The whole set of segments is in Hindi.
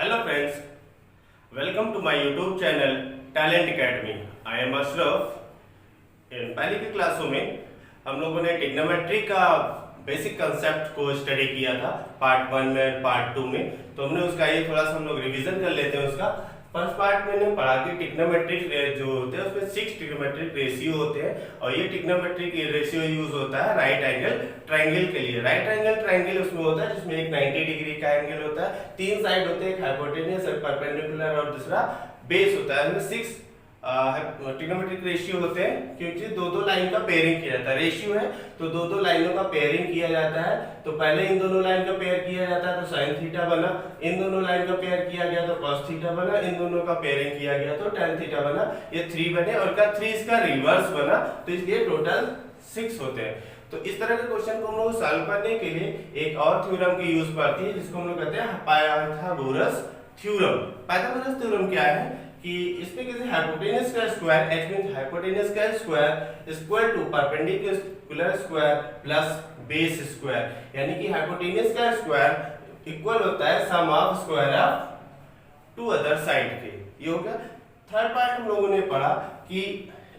Hello friends, welcome to my YouTube channel Talent Academy. I am Ashraf. पहले की क्लासों में हम लोगों ने ट्रिग्नोमेट्री का बेसिक कंसेप्ट को स्टडी किया था, पार्ट 1 में, पार्ट 2 में। तो हमने उसका ये थोड़ा सा हम लोग रिवीजन कर लेते हैं। उसका फर्स्ट पार्ट मैंने पढ़ा कि ट्रिग्नोमेट्रिक जो होते हैं उसमें 6 ट्रिग्नोमेट्रिक रेशियो होते हैं और ये ट्रिग्नोमेट्रिक रेशियो यूज होता है राइट एंगल ट्रायंगल के लिए। राइट एंगल ट्रायंगल उसमें होता है जिसमें एक 90 डिग्री का एंगल होता है, 3 साइड होते हैं, एक हाइपोटेन्यूस, एक परपेंडिकुलर और दूसरा बेस होता है। इसमें 6 ट्रिग्नोमेट्रिक रेशियो होते हैं क्योंकि दो लाइन का पेयरिंग किया जाता है। रेशियो है तो दो लाइनों का पेयरिंग किया जाता है। तो पहले इन दोनों लाइन का पेयर किया जाता है तो साइन थीटा बना, इन दोनों लाइन का पेयर किया गया तो कॉस थीटा बना, इन दोनों का पेयरिंग किया गया तो tan थीटा बना। ये 3 बने और का 3 इसका रिवर्स बना, तो इसलिए टोटल 6 होते हैं। तो इस तरह के क्वेश्चन को हम लोग सॉल्व करने के लिए एक और थ्योरम की यूज करती है जिसको हम लोग कहते हैं पाइथागोरस थ्योरम। पाइथागोरस थ्योरम क्या है कि इसमें किसी हाइपोटेन्यूस का स्क्वायर, h मींस हाइपोटेन्यूस का square equal to perpendicular square plus base square, यानी कि हाइपोटेन्यूस का स्क्वायर इक्वल होता है sum of square of two other side के। ये हो गया। थर्ड पार्ट हम लोगों ने पढ़ा कि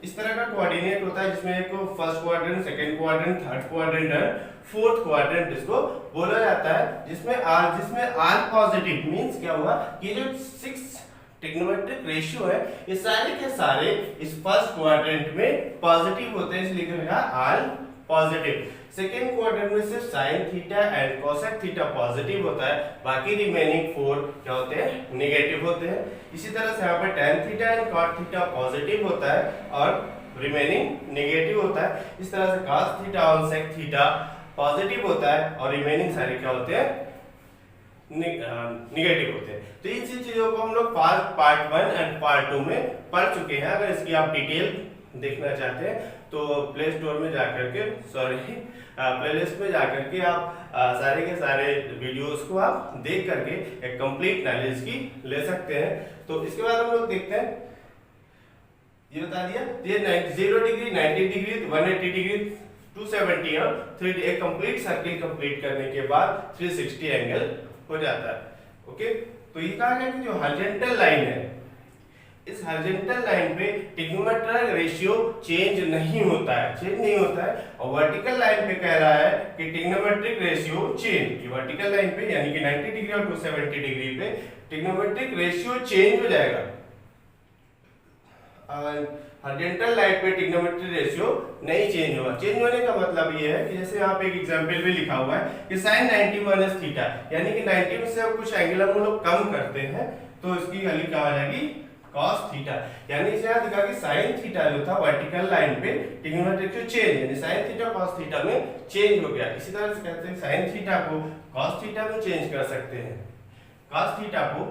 इस तरह का कोऑर्डिनेट होता है जिसमें एक first quadrant, second quadrant, third quadrant और फोर्थ क्वाड्रेंट इसको बोला जाता है, जिसमें r पॉजिटिव मींस क्या हुआ कि जो 6 ट्रिग्नोमेट्रिक रेशियो है ये सारे के सारे इस फर्स्ट क्वाड्रेंट में पॉजिटिव होते हैं, इसलिए लिखा r पॉजिटिव। सेकेंड क्वाड्रेंट में सिर्फ sin theta and cosec theta positive होता है, बाकी रिमेनिंग 4 क्या होते हैं, नेगेटिव होते हैं। इसी तरह से यहाँ पे tan theta and cot theta positive होता है और रिमेनिंग नेगेटिव होता है। इस तरह से cos थीटा और sec थीटा पॉजिटिव होता है और रिमेनिंग सारे क्या होते हैं, निगेटिव होते हैं। तो इन चीजों को हम लोग पार्ट 1 एंड पार्ट 2 में पढ़ चुके हैं। अगर इसकी आप डिटेल देखना चाहते हैं तो प्ले स्टोर में जाकर के प्लेलिस्ट में जाकर के आप सारे के सारे वीडियोस को आप देख करके एक कंप्लीट नॉलेज की ले सकते हैं। तो इसके बाद हम लोग देखते हैं, ये बता दिया ये 0 डिग्री, 90 डिग्री, 180 डिग्री, 270 और 3 एक कंप्लीट सर्किल कंप्लीट करने के बाद 360 एंगल हो जाता है। ओके, तो ये कहा गया कि जो हॉरिजॉन्टल लाइन है, इस हॉरिजॉन्टल लाइन पे ट्रिग्नोमेट्रिक रेशियो चेंज नहीं होता है, और वर्टिकल लाइन पे कह रहा है कि ट्रिग्नोमेट्रिक रेशियो चेंज। ये वर्टिकल लाइन पे यानी कि 90 डिग्री और 270 डिग्री पे ट्रिग्नोमेट्रिक रेशियो चेंज हो जाएगा। हॉरिजॉन्टल लाइन पे ट्रिग्नोमेट्रिक रेशियो नहीं चेंज होगा। चेंज होने का मतलब ये है कि जैसे यहाँ पे एक एग्जांपल भी लिखा हुआ है कि sin 90 माइनस थीटा, यानी कि 90 में से कुछ एंगल हम लोग कम करते हैं तो इसकी वैल्यू क्या हो जाएगी, cos थीटा। यानी इसे यहाँ दिखा कि sin थीटा जो था वर्टिकल लाइन पे ट्रिग्नोमेट्रिक रेशियो चेंज, यानी sin थीटा cos थीटा में चेंज हो गया। इसी तरह से कहते हैं sin थीटा को cos थीटा में चेंज कर सकते हैं, cos थीटा को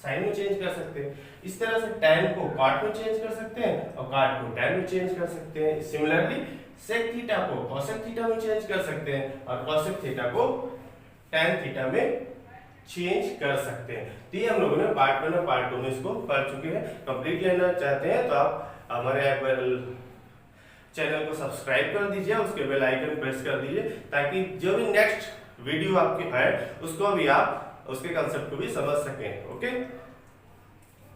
sin में चेंज कर सकते हैं। इस तरह से tan को cot में चेंज कर सकते हैं और cot को tan में चेंज कर सकते हैं। सिमिलरली sec थीटा को cosec थीटा में चेंज कर सकते हैं और cosec थीटा को tan थीटा में चेंज कर सकते हैं। तो ये हम लोगों ने पार्ट 1 और पार्ट 2 में इसको पढ़ चुके हैं। कंप्लीट लेना चाहते हैं तो आप हमारे चैनल को सब्सक्राइब कर दीजिए, उसके बेल आइकन प्रेस कर दीजिए ताकि जो भी नेक्स्ट वीडियो आपके आए उसको भी आप उसके कंसेप्ट को भी समझ सकें। ओके,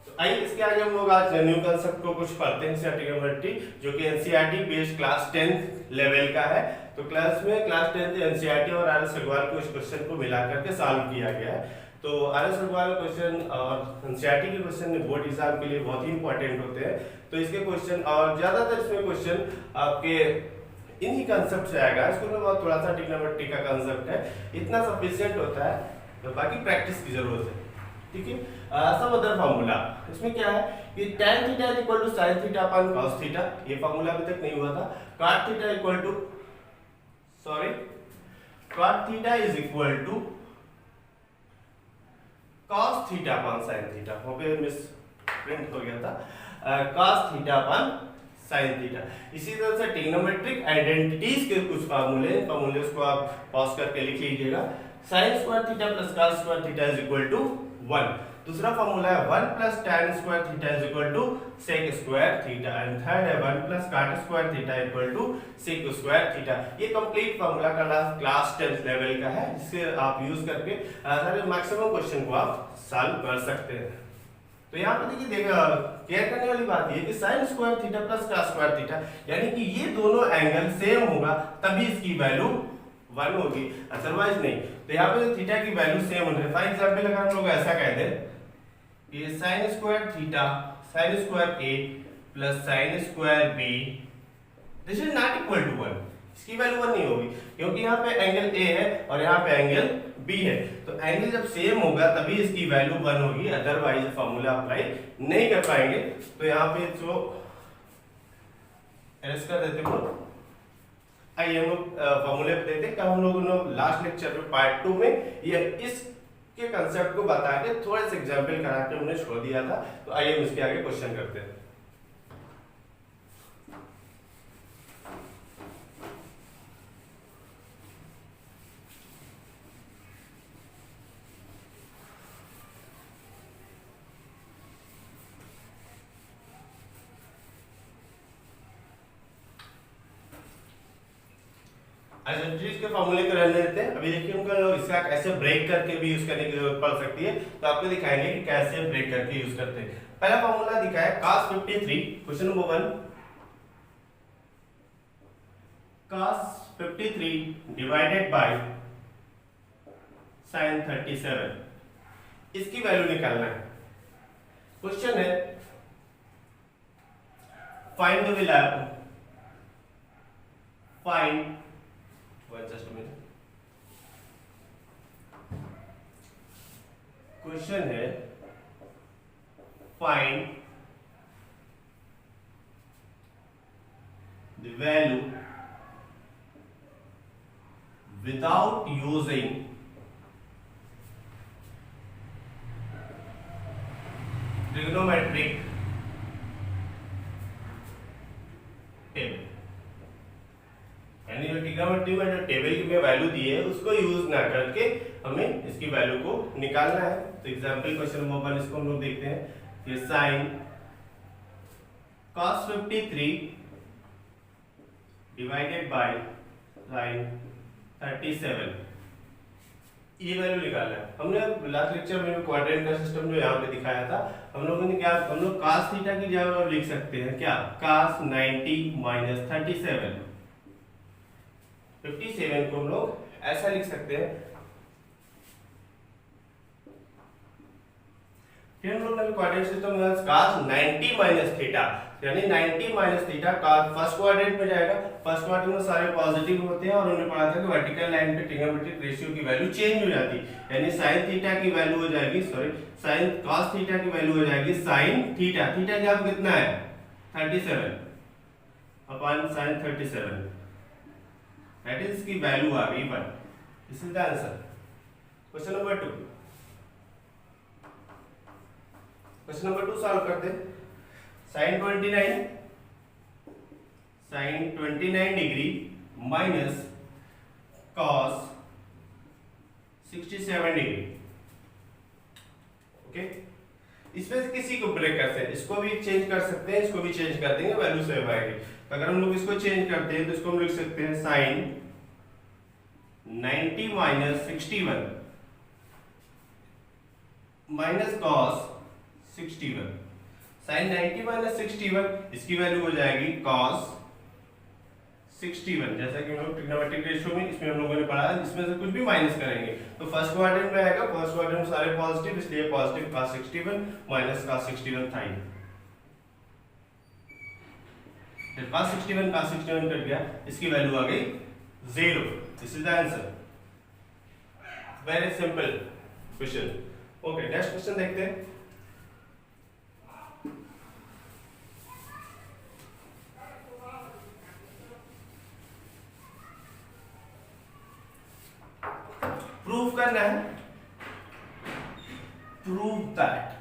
तो आइए इसके आगे हम लोग आज न्यू कंसेप्ट को कुछ पढ़ते हैं, ट्रिग्नोमेट्री, जो कि एनसीईआरटी बेस्ड क्लास 10 लेवल का है। तो क्लास 10 एनसीईआरटी और आर एस अग्रवाल के उस क्वेश्चन को मिला करके सॉल्व किया गया है। तो आर एस अग्रवाल क्वेश्चन और एनसीईआरटी के क्वेश्चन बोर्ड एग्जाम के लिए बहुत ही इंपॉर्टेंट होते हैं। तो इसके क्वेश्चन और ज्यादातर इसमें क्वेश्चन आपके इन्हीं कंसेप्ट से आएगा। इसको में बहुत थोड़ा सा ट्रिग्नोमेट्री का कंसेप्ट है, इतना सफिशिएंट होता है, तो बाकी प्रैक्टिस की जरूरत है। ठीक है, सम अदर फार्मूला इसमें क्या है कि tan theta equal to sin theta upon cos theta, ये फार्मूला अभी तक नहीं हुआ था। cot theta equal to cot theta is equal to cos theta upon sin theta, हो गया, मिस प्रिंट हो गया था, cos theta upon sin theta. इसी तरह से ट्रिग्नोमेट्रिक आइडेंटिटीज के कुछ फार्मूले को आप पॉज करके लिख लीजिएगा। sin square theta plus cos square theta is equal to 1। दूसरा फॉर्मूला है 1 plus tan square theta is equal to sec square theta, and third है 1 plus cot square theta equal to sec square theta. ये कंप्लीट फॉर्मूला क्लास 10 लेवल का है, जिससे आप यूज करके सारे मैक्सिमम क्वेश्चन को आप सॉल्व कर सकते हैं। तो यहाँ पे देखिए केयर करने वाली बात ये कि sin square theta plus cos square theta, यानी कि ये दोनों एंगल सेम होगा तभी इसकी वैल्यू 1 होगी, अदरवाइज नहीं। तो यहाँ पे थीटा की वैल्यू सेम होने है। फॉर एग्जांपल अगर हम लोग ऐसा कह दें कि sin square theta sin square a plus sin square b this is not equal to 1, इसकी वैल्यू 1 नहीं होगी, क्योंकि यहाँ पे एंगल a है और यहाँ पे एंगल b है। तो एंगल जब सेम होगा तभी इसकी वैल्यू 1 होगी, अदरवाइज फॉर्मूला अप्लाई नहीं कर पाएंगे। तो यहाँ पे जो एरर्स कर देते हैं, आइए हम लोग फॉर्मूले पे देते हैं। कब हम लोग लास्ट लेक्चर में पार्ट 2 में ये इसके कंसेप्ट को बता के थोड़े से एग्जांपल करा के हमने छोड़ दिया था। तो आइए हम इसके आगे क्वेश्चन करते हैं। आइसोमेट्रिक्स के फॉर्मूले को रहने देते हैं। अभी देखिए उनका इसका ऐसे ब्रेक करके भी यूज करने की जरूरत पड़ सकती है, तो आपको दिखाएंगे कि कैसे ब्रेक करके यूज करते हैं। पहला फॉर्मूला दिखाया cos 53, question number 1, cos 53 divided by sin 37, इसकी वैल्यू निकालना है। क्वेश्चन है find the value, find just a minute, question है find the value without using trigonometric table, यानी जो ट्रिग्नोमेट्री में जो टेबल में वैल्यू दी है उसको यूज ना करके हमें इसकी वैल्यू को निकालना है। तो एग्जांपल क्वेश्चन नंबर 1 इसको हम लोग देखते हैं कि sin cos 53 divided by sin 37, ये वैल्यू निकालना है। हमने लास्ट लेक्चर में क्वाड्रेंट का सिस्टम जो यहाँ पे दिखाया था, हम लोगों ने क्या, हम लोग cos थीटा की जगह लिख सकते हैं क्या, cos 90 माइनस 37, 57 को हम लोग ऐसा लिख सकते हैं। फिर हम लोग क्वाड्रेंट सिस्टम में cos 90 माइनस थीटा, यानी 90 माइनस थीटा फर्स्ट क्वाड्रेंट में जाएगा। फर्स्ट क्वाड्रेंट में सारे पॉजिटिव होते हैं और उन्होंने पढ़ा था कि वर्टिकल लाइन पे ट्रिग्नोमेट्रिक रेशियो की वैल्यू चेंज हो जाती है, यानी sin थीटा की वैल्यू हो जाएगी, सॉरी sin cos थीटा की वैल्यू हो जाएगी sin थीटा, थीटा का कितना है 37 अपॉन sin 37, that is की वैल्यू आ गई 1। This is the answer. Question number 2, question number 2 solve करते हैं। sin 29 degree minus cos 67 degree, okay. इसमें से किसी को ब्रेक करते हैं, इसको भी चेंज कर सकते हैं, इसको भी चेंज कर देंगे, वैल्यू सेम आएगी। तो अगर हम लोग इसको चेंज करते हैं तो इसको हम लिख सकते हैं sin 90 minus 61 minus cos 61, sin 90 minus 61 इसकी वैल्यू हो जाएगी cos 61। जैसा कि हम लोग ट्रिग्नोमेट्रिक रेशियो में इसमें हम लोगों ने पढ़ा, इसमें से कुछ भी माइनस करेंगे तो फर्स्ट क्वाड्रेंट में आएगा, फर्स्ट क्वाड्रेंट में सारे पॉजिटिव, इसलिए पॉजिटिव cos 61 माइनस cos 61 था। cos 61 कट गया, इसकी वैल्यू आ गई 0। This is the answer. Very simple question. Okay, next question देखते हैं। प्रूव करना है, प्रूव दैट,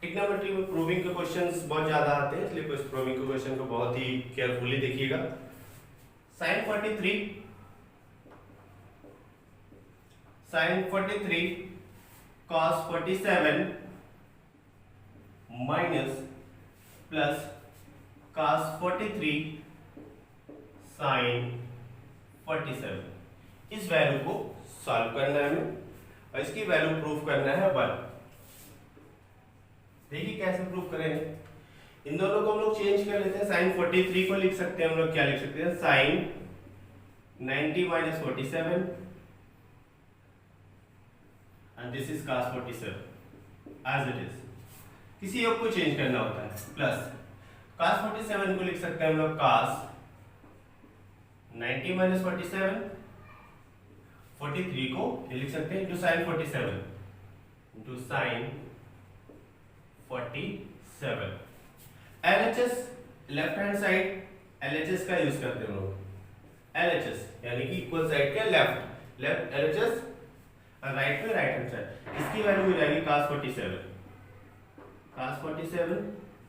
ट्रिग्नोमेट्री में प्रूविंग के क्वेश्चंस बहुत ज्यादा आते हैं, इसलिए प्रूविंग के क्वेश्चन को बहुत ही केयरफुली देखिएगा। sin sin 43 cos 47 minus plus cos 43 sin 47। इस वैल्यू को सॉल्व करना है हमें और इसकी वैल्यू प्रूफ करना है 1। देखिए कैसे प्रूफ करेंगे। इन दोनों को हम लोग चेंज कर लेते हैं। sin 43 को लिख सकते हैं हम लोग, क्या लिख सकते हैं, sin 90 minus 47 and this is cos 47 as it is। किसी एक को चेंज करना होता है। प्लस cos 47 को लिख सकते हैं हम लोग cos 90 minus 47, 43 को लिख सकते हैं into sin 47 into sin 47। LHS left hand side LHS का यूज करते हैं हम लोग। LHS यानी कि इक्वल साइड के लेफ्ट LHS और राइट में राइट हैंड साइड। इसकी वैल्यू हो जाएगी cos 47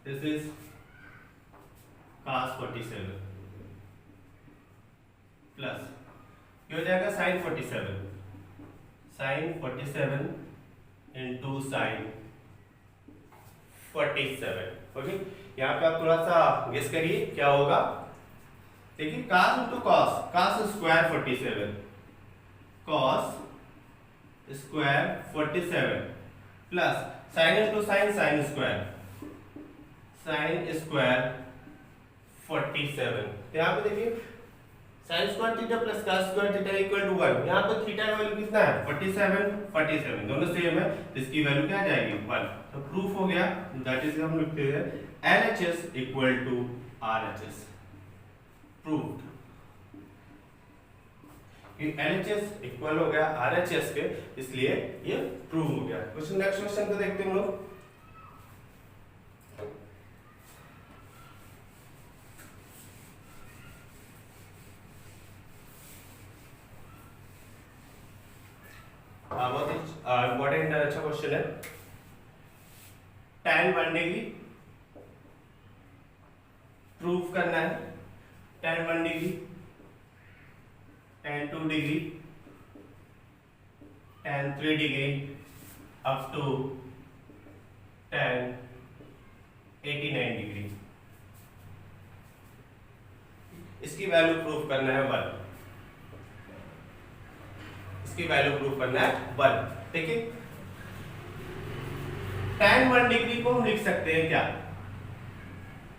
this is cos 47 plus ये हो जाएगा sin 47 into sin 47। ओके, यहाँ पे आप थोड़ा सा गेस करिए क्या होगा। देखिए cos into cos square 47 cos square 47 plus sin into sin square 47। तो यहाँ पे देखिए sin square theta plus cos square theta equal to 1। यहाँ पे थीटा का वैल्यू कितना है, 47 दोनों सेम है, इसकी वैल्यू क्या आ जाएगी 1। तो प्रूफ हो गया। दैट इज हम लिखते हैं LHS equal to RHS। Proved कि LHS इक्वल हो गया RHS के, इसलिए ये प्रूव हो गया। क्वेश्चन नेक्स्ट क्वेश्चन को देखते हैं हम लोग। बहुत ही इम्पोर्टेंट अच्छा क्वेश्चन है। tan 1 डिग्री प्रूफ करना है। tan 1 degree, tan 2 degree, tan 3 degree up to tan 89 degree. इसकी वैल्यू प्रूफ करना है 1। इसकी वैल्यू प्रूफ करना है 1। देखिए tan 1 डिग्री को हम लिख सकते हैं क्या,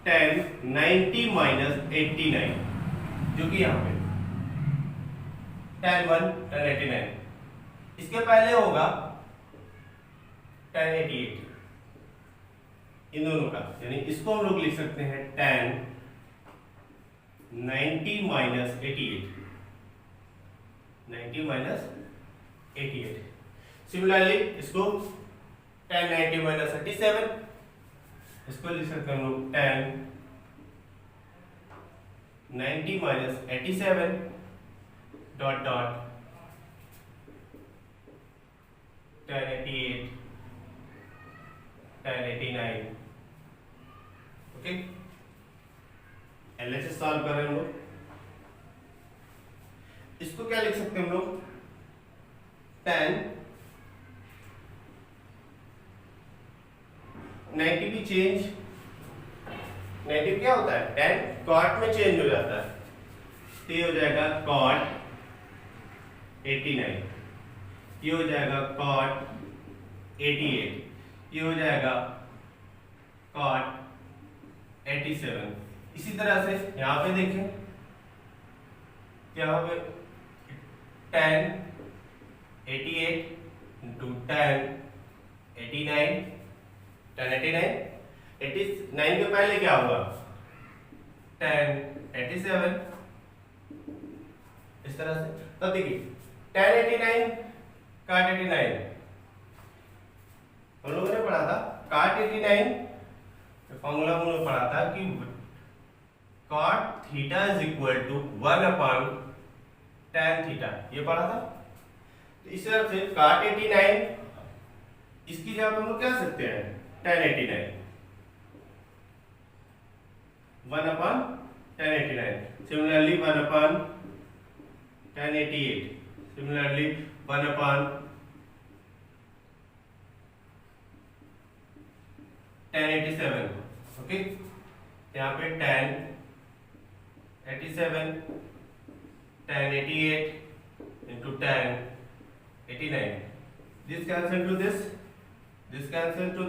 tan 90 minus 89, जो कि यहाँ पे tan 1 tan 89। इसके पहले होगा tan 88, इन दोनों का, यानी इसको हम लोग लिख सकते हैं tan 90 minus 88। सिमिलरली इसको tan 90 minus 37, इसको लिख सकते हैं हम लोग tan 90 minus 87 dot dot tan 88 tan 89। Okay, LHS solve कर रहे हैं हम लोग। इसको क्या लिख सकते हैं हम लोग, tan 90 भी चेंज, 90 क्या होता है, tan cot में चेंज हो जाता है, तो ये हो जाएगा cot 89, ये हो जाएगा cot 88, ये हो जाएगा cot 87। इसी तरह से यहाँ पे देखें, यहाँ पे tan 88 into tan 89, tan 89 के पहले क्या होगा, tan 87, इस तरह से। तब देखिए tan 89 cot 89 हम लोगों ने पढ़ा था, cot 89 फॉर्मूला हम लोग पढ़ा था कि cot theta is equal to 1 upon tan theta, ये पढ़ा था। तो इस तरह से cot 89 इसकी जगह हम लोग क्या सकते हैं, tan 89 1 upon tan 89, similarly 1 upon tan 88, similarly 1/1087, okay. यहाँ पे 1087 1088 into 1089, this cancel to this cancel to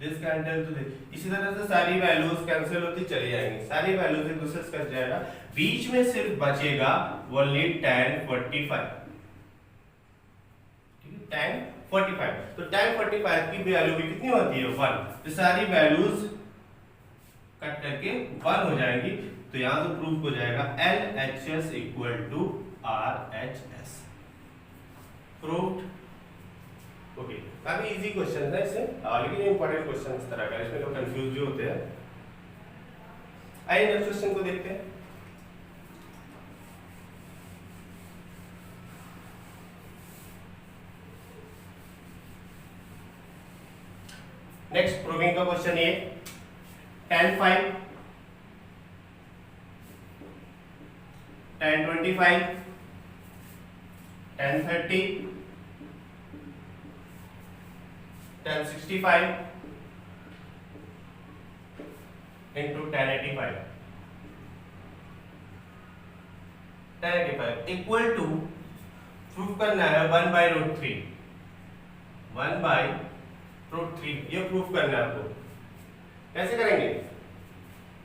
this cancel to this। इसी तरह से सारी वैल्यूज कैंसिल होती चली जाएंगी, सारी वैल्यूज एक दूसरे से कट जाएगा, बीच में सिर्फ बचेगा ओनली 1045, ठीक है 1045। तो 1045 की वैल्यू भी कितनी होती है 1, तो सारी वैल्यूज कट करके 1 हो जाएंगी। तो यहां से प्रूफ हो जाएगा LHS equal to RHS, proved. Okay, काफी इजी क्वेश्चन है इससे, लेकिन इंपॉर्टेंट क्वेश्चन इस तरह का, इसमें लोग कंफ्यूज भी होते हैं। आइए नेक्स्ट क्वेश्चन को देखते हैं। नेक्स्ट प्रूविंग का क्वेश्चन ये 10/5 10/25 10/30 10/65 into 10/85 10/85 इक्वल टू प्रूफ करना है 1/√3 1/√3, ये प्रूफ करना है आपको। कैसे करेंगे?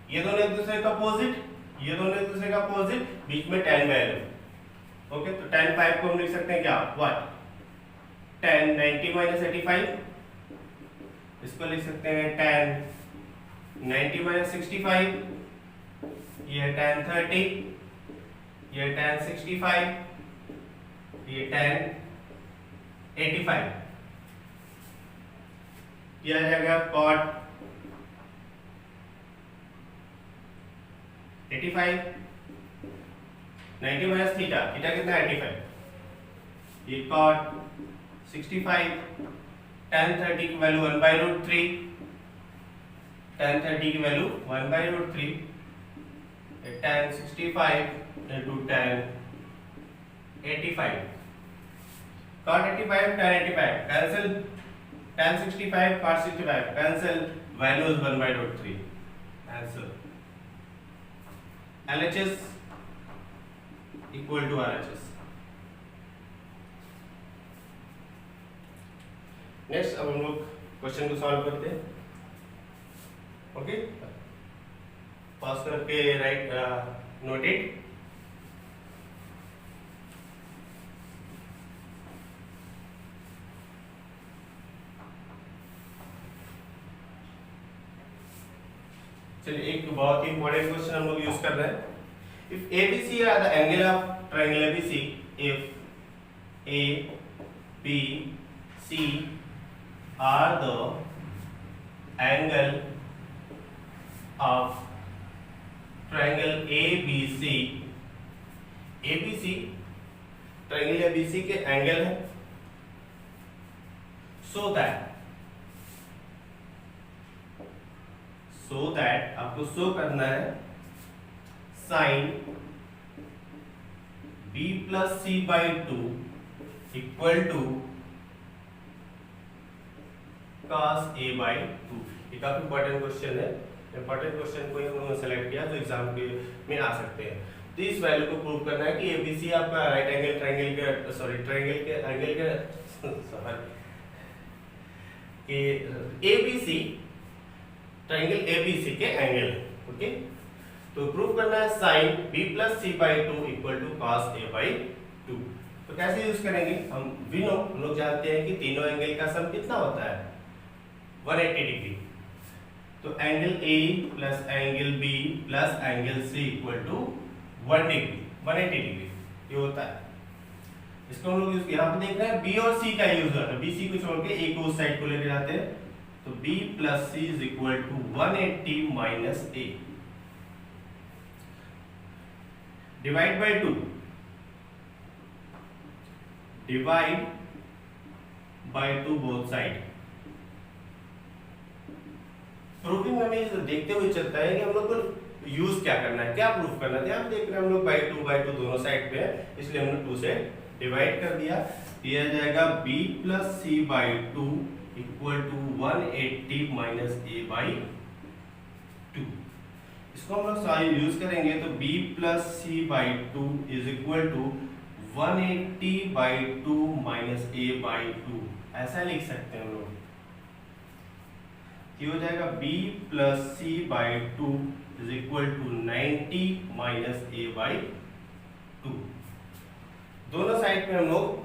ये दोनों एक दूसरे का अपोजिट, ये दोनों एक दूसरे का अपोजिट, बीच में 10 वैल्यू, ओके। तो 10/5 को हम लिख सकते हैं क्या, व्हाट 1090 - 85, इसको लिख सकते हैं 1090 - 65, ये 1030, ये 1065, ये 1085, यह आ जाएगा cot 85 90 माइनस थीटा, थीटा कितना 85, ये cot 65 1030 की वैल्यू 1/√3 1030 की value 1/√3 1065 into 1085 cot 85 1085 cancel 1065 cot 65 cancel, value is 1/√3, answer LHS equal to RHS। Next अब हम लोग क्वेश्चन को सॉल्व करते हैं, ओके। पास करके राइट नोट इट। चलिए एक बहुत ही इंपॉर्टेंट क्वेश्चन हम लोग यूज कर रहे हैं। If ABC are the angle of triangle ABC, if ABC are the angle of triangle ABC, ABC triangle ABC के एंगल है, so that आपको शो करना है sin B plus C/2 equal to cos A/2। ये काफी इंपॉर्टेंट क्वेश्चन है, इंपॉर्टेंट क्वेश्चन को हम लोगों ने सेलेक्ट किया जो एग्जाम के में आ सकते हैं। तो इस वैल्यू को प्रूव करना है कि ABC आपका राइट एंगल ट्रायंगल के ट्रायंगल के एंगल के कि ABC ट्रायंगल ABC के एंगल, ओके। तो प्रूव करना है sin B plus C/2 equal to cos A/2। तो कैसे यूज करेंगे? हम लोग जानते हैं कि तीनों एंगल का सम कितना होता है 180 डिग्री। तो angle A plus angle B plus angle C equal to 180 degree ये होता है। इसको हम लोग यहाँ पे देख रहे हैं B और C का यूज होता है, BC को छोड़ के A को उस साइड को लेके जाते हैं। तो B plus C is equal to 180 minus A divide by 2, divide by 2 both side. Proving में हमें देखते हुए चलता है कि हम लोग को यूज क्या करना है, क्या प्रूफ करना है। आप देख रहे हैं हम लोग बाय 2 दोनों साइड पे है, इसलिए हमने 2 से डिवाइड कर दिया, दिया जाएगा b plus C by two equal to 180 minus a by two. इसको हम लोग साइन यूज करेंगे तो b plus C by two is equal to 180 by two minus a by two, ऐसा लिख सकते हैं हम लोग। ये हो जाएगा b plus C by two is equal to 90 minus a by two. दोनों साइड पे हम लोग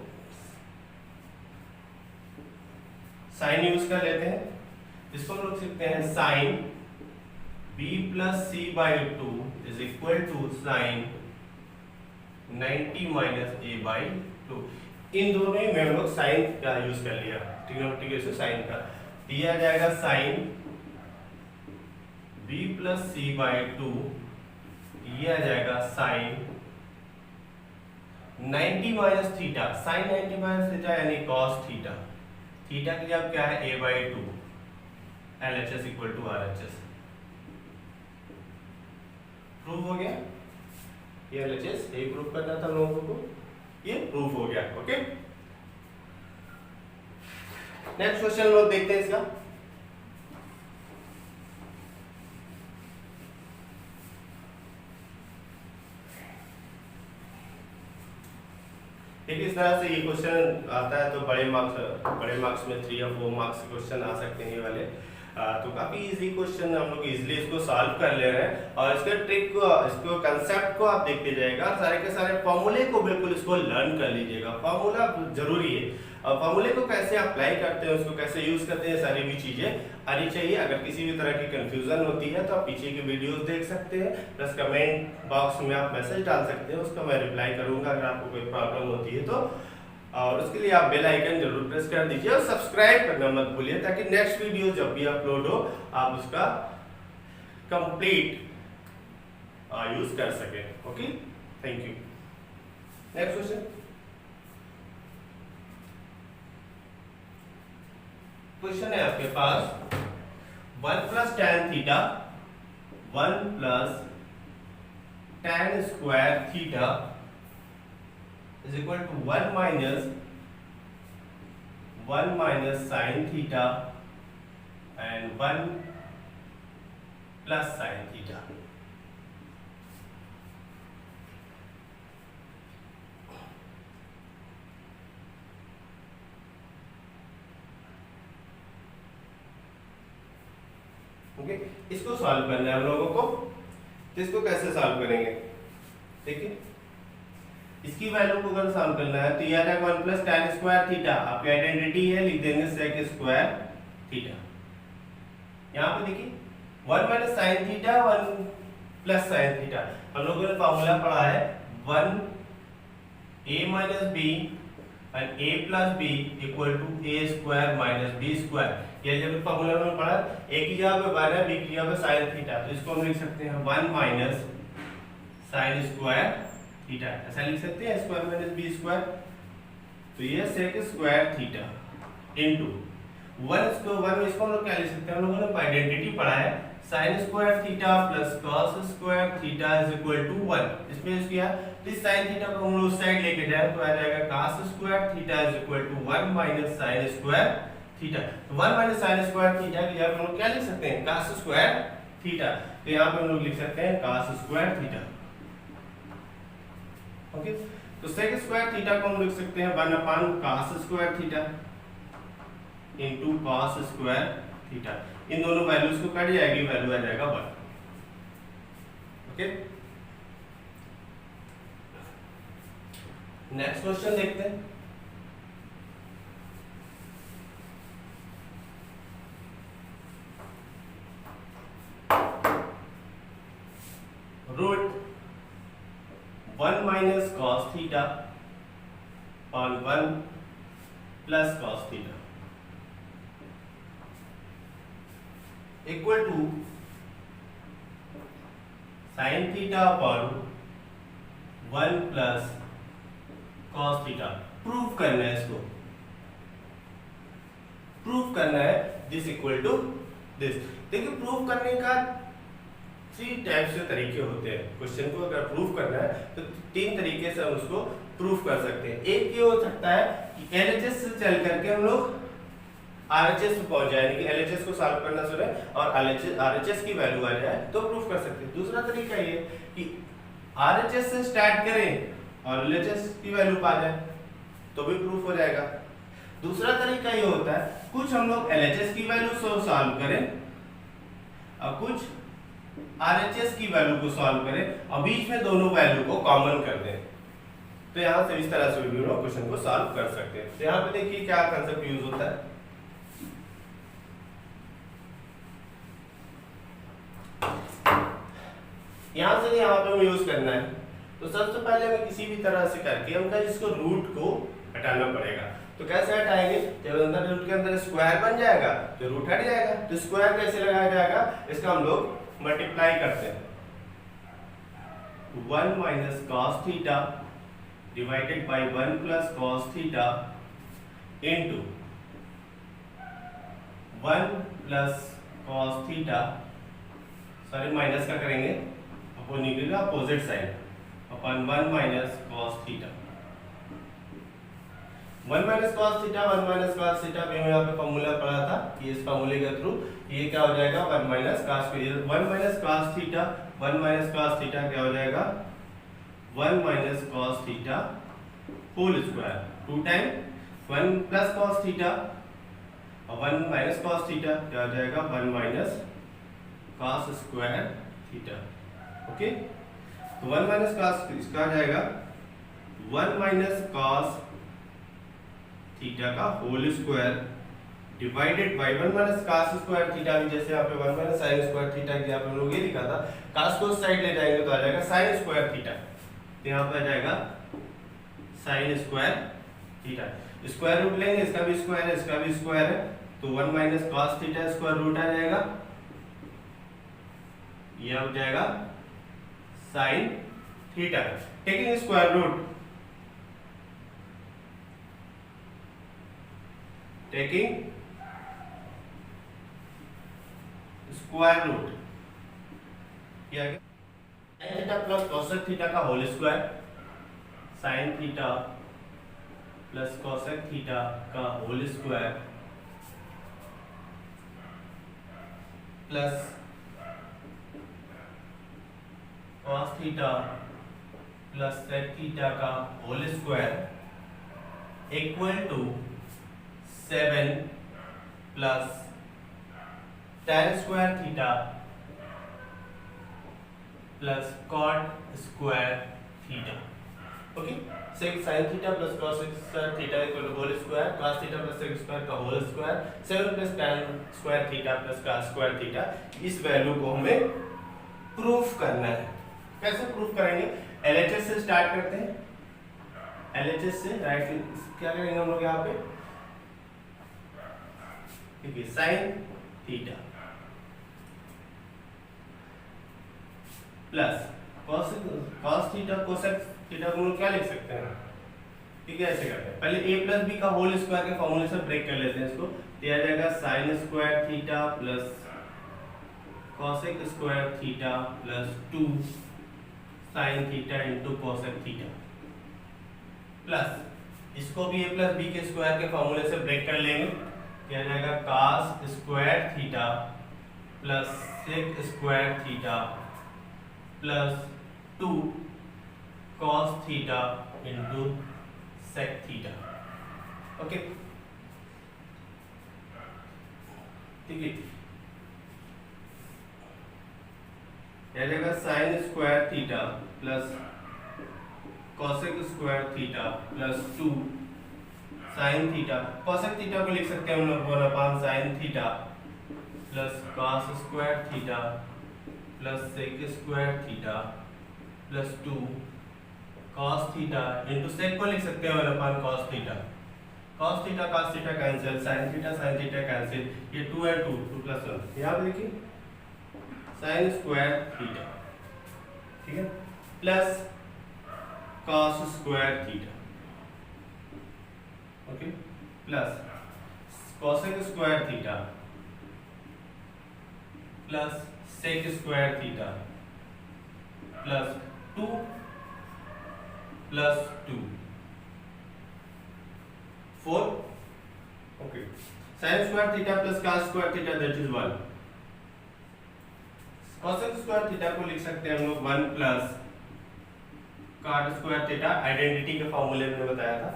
साइन यूज कर लेते हैं, इसको हम लोग लिखते हैं sine b plus C by two is equal to sine 90 minus a by two. इन दोनों में हम लोग साइन का यूज कर लिया, ट्रिग्नोमेट्रिक साइन का। दिया जाएगा sine b plus C by two, दिया जाएगा sine 90 minus theta, sine 90 minus theta यानी कॉस थीटा। थीटा की जगह क्या है a by two, LHS equal to RHS। Proof हो गया, ये LHS ये प्रूफ करना था लोगों को, ये प्रूफ हो गया। ओके, नेक्स्ट क्वेश्चन लोग देखते हैं इसका। देखिए इस तरह से ये क्वेश्चन आता है तो बड़े मार्क्स में 3 या 4 मार्क्स के क्वेश्चन आ सकते हैं ये वाले। तो काफी इजी क्वेश्चन, हम लोग इजीली इसको सॉल्व कर ले रहे हैं और इसके ट्रिक को, इसको कंसेप्ट को आप देखते जाएगा, सारे के सारे फॉर्मूले को बिल्कुल इसको लर्न कर लीजिएगा। फॉर्मूला जरूरी है और फॉर्मूले को कैसे अप्लाई करते हैं, उसको कैसे यूज करते हैं, सारी भी चीजें आनी चाहिए। अगर किसी भी तरह की कंफ्यूजन होती है तो आप पीछे की वीडियोस देख सकते हैं, प्लस कमेंट बॉक्स में आप मैसेज डाल सकते हैं, उसका मैं रिप्लाई करूंगा अगर आपको कोई प्रॉब्लम होती है तो। और उसके लिए आप बेल आइकन जरूर प्रेस कर दीजिए और सब्सक्राइब करना मत भूलिए, ताकि नेक्स्ट वीडियो जब भी अपलोड हो आप उसका कंप्लीट यूज कर सके। Okay, thank you. Next question, question है आपके पास 1 plus tan theta 1 plus tan square theta is equal to 1 minus sin theta and 1 plus sin theta। Okay, इसको सॉल्व करना है हम लोगों को, तो इसको कैसे सॉल्व करेंगे देखिए। इसकी वैल्यू को अगर सॉल्व करना है तो यह आ 1 प्लस tan स्क्वायर थीटा, आपकी आइडेंटिटी है, लिख देंगे sec स्क्वायर थीटा। यहाँ पे देखिए 1 minus sin theta 1 plus sin theta, हम लोगों ने फॉर्मूला पढ़ा है 1 a minus b and a plus b equal to a square minus b square. ये जब फॉर्मूला में पढ़ा, a की जगह पे 1 है, b की जगह पे sin थीटा, तो इसको हम लिख सकते हैं 1 माइनस sin स्क्वायर थीटा, ऐसा लिख सकते हैं स्क्वायर माइनस बी स्क्वायर। तो ये सेक स्क्वायर थीटा इनटू 1 इसको हम लोग क्या लिख सकते हैं, हम लोगों ने आइडेंटिटी पढ़ा है sin square theta plus cos square theta is equal to 1। इसमें यूज किया तो इस sin थीटा को हम लोग उस साइड लेके जाए तो आ जाएगा cos square theta is equal to 1 minus sin square theta. तो 1 माइनस sin स्क्वायर थीटा की जगह हम लोग क्या लिख सकते हैं, cos स्क्वायर थीटा, तो यहाँ पे हम लोग लिख सकते हैं cos स्क्वायर थीटा। ओके, तो sec स्क्वायर थीटा को हम लिख सकते हैं 1 upon cos square theta into cos square theta. इन दोनों वैल्यूज को कट जाएगी, वैल्यू आ जाएगा 1। ओके, नेक्स्ट क्वेश्चन देखते हैं। रूट 1 माइनस cos थीटा और 1 plus cos theta equal to sin theta पर 1 प्लस cos थीटा। प्रूव करना है, इसको प्रूव करना है दिस इक्वल टू दिस। देखिए प्रूव करने का थ्री टाइप से तरीके होते हैं क्वेश्चन को अगर प्रूफ करना है तो तीन तरीके से हम उसको प्रूफ कर सकते हैं। एक ये हो सकता है कि एलएचएस से चल करके हम लोग आरएचएस पे पहुंच जाए, यानी कि एलएचएस को सॉल्व करना शुरू है और आरएचएस की वैल्यू आ जाए तो प्रूफ कर सकते हैं। दूसरा तरीका ये कि आरएचएस से स्टार्ट करें और एलएचएस की वैल्यू पा जाए तो भी प्रूफ हो जाएगा। दूसरा तरीका ये होता है कुछ हम लोग एलएचएस की वैल्यू से सॉल्व करें और कुछ आरएचएस की वैल्यू को सॉल्व करें और बीच में दोनों वैल्यू को कॉमन कर दें। तो यहाँ से इस तरह से भी हम लोग क्वेश्चन को सॉल्व कर सकते हैं। तो यहाँ पे देखिए क्या कांसेप्ट यूज होता है। यहाँ से यहाँ पे हमें यूज करना है तो सबसे पहले हमें किसी भी तरह से करके हमका इसको रूट को हटाना पड़ेगा। तो कैसे हटाएंगे, जब अंदर रूट के अंदर स्क्वायर बन जाएगा तो रूट हट जाएगा। तो स्क्वायर कैसे लगाया जाएगा, इसका हम लोग मल्टीप्लाई करते हैं। 1 minus cos theta divided by 1 plus cos theta into 1 plus cos theta, sorry minus का करेंगे अपॉन निकलेगा अपोजिट साइड अपन 1 minus cos theta. 1 minus cos theta 1 minus cos theta भी हम यहाँ पे फॉर्मूला पढ़ा था कि इस फॉर्मूले के थ्रू ये क्या हो जाएगा 1 minus cos 1 minus cos theta 1 minus cos theta क्या हो जाएगा 1 minus cos theta whole square 2 time 1 plus cos theta और 1 माइनस कॉस थीटा क्या हो जाएगा 1 minus cos square theta. Okay, तो 1 माइनस कॉस इसका आ जाएगा 1 माइनस कॉस थीटा का whole square divided by 1 minus cos square theta भी जैसे यहाँ पे 1 माइनस साइन स्क्वायर थीटा की आप लोग ये लिखा था, कॉस को साइड ले जाएंगे तो आ जाएगा साइन स्क्वायर थीटा। तो यहाँ पे आ जाएगा sine square theta. Square root लेंगे, इसका भी स्क्वायर है इसका भी स्क्वायर है तो 1 minus cos theta square root आ जाएगा, यह हो जाएगा sine theta. Taking square root, taking square root क्या है sine theta plus cosec theta का whole square, sine theta plus cosec theta का whole square plus cos theta plus sec theta का whole square equal to 7 plus tan square theta plus cot square theta. Okay, sec sin theta plus cos theta equal to whole square, cos theta plus sec square का whole square, 7 plus tan square theta plus cos square theta. इस वैल्यू को हमें प्रूफ करना है। कैसे प्रूफ करेंगे, एलएचएस से स्टार्ट करते हैं। एलएचएस से राइट क्या करेंगे हम लोग यहाँ पे, ठीक है, sine theta plus cos theta cosec theta को क्या लिख सकते हैं, ठीक है, ऐसे करते हैं। पहले a प्लस बी का होल स्क्वायर के फॉर्मूले से ब्रेक कर लेते हैं इसको। दिया जाएगा sine square theta plus cosec square theta plus 2 sine theta into cosec theta plus इसको भी a प्लस बी के स्क्वायर के फॉर्मूले से ब्रेक कर लेंगे। क्या जाएगा cos square theta plus sec square theta plus 2 cos theta into sec theta. Okay, ठीक है, क्या जाएगा sine square theta plus cosec square theta plus 2 sine theta. Cosec theta को लिख सकते हैं हम लोग 1 sign theta plus cos square theta plus sec square theta plus 2 cos theta into sec को लिख सकते हैं 1 cos theta. cos theta cancel, sin theta cancel, ये 2 है 2 प्लस 1। यहाँ पे देखिए साइन स्क्वायर थीटा, ठीक है, plus cos square theta, okay, plus cosec square theta plus sec square theta plus 2 plus 2 4 okay sin square theta plus cos square theta that is 1 cosec square theta को लिख सकते हैं हम लोग 1 plus cot square theta identity के फॉर्मूले में बताया था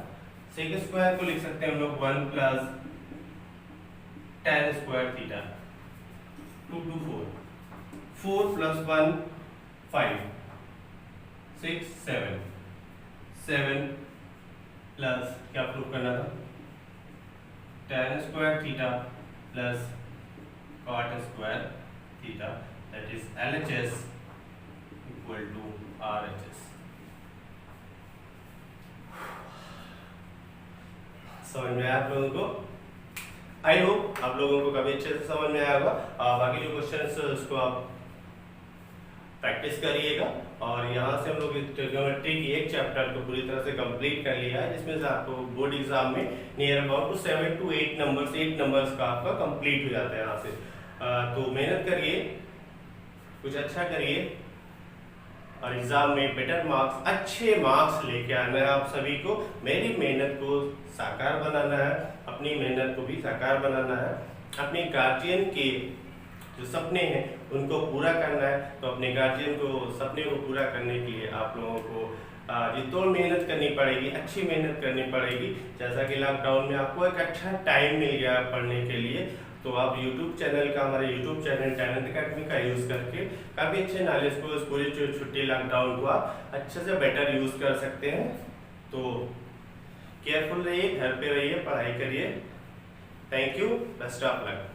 sec स्क्वायर को लिख सकते हैं हम लोग 1 plus tan square theta 2 2 4 plus 1 5 6 7 7 plus क्या प्रूव करना था tan square theta plus cot square theta that is LHS equal to RHS। समझ में आया आप लोगों को? आई होप आप लोगों को काफी अच्छे से समझ में आया होगा। बाकी जो क्वेश्चंस उसको आप प्रैक्टिस करिएगा और यहाँ से हम लोग ट्रिग्नोमेट्री की एक चैप्टर को पूरी तरह से कंप्लीट कर लिया है जिसमें से आपको बोर्ड एग्जाम में नियर अबाउट 7 to 8 नंबर्स का आपका कंप्लीट हो जाता है यहाँ से। तो मेहनत करिए, कुछ अच्छा करिए और एग्जाम में बेटर मार्क्स, अच्छे मार्क्स लेके आना है आप सभी को। मेरी मेहनत को साकार बनाना है, अपनी मेहनत को भी साकार बनाना है, अपने गार्जियन के जो सपने हैं उनको पूरा करना है। तो अपने गार्जियन को सपने को पूरा करने के लिए आप लोगों को जितनी मेहनत करनी पड़ेगी, अच्छी मेहनत करनी पड़ेगी। जैसा कि लॉकडाउन में आपको एक अच्छा टाइम मिल गया पढ़ने के लिए, तो आप यूट्यूब चैनल का, हमारे यूट्यूब चैनल टैलेंट अकेडमी का यूज़ करके काफ़ी अच्छे नॉलेज को इस पूरी छुट्टी लॉकडाउन को आप अच्छे से बेटर यूज़ कर सकते हैं। तो केयरफुल रहिए, घर पे रहिए, पढ़ाई करिए। Thank you, best of luck.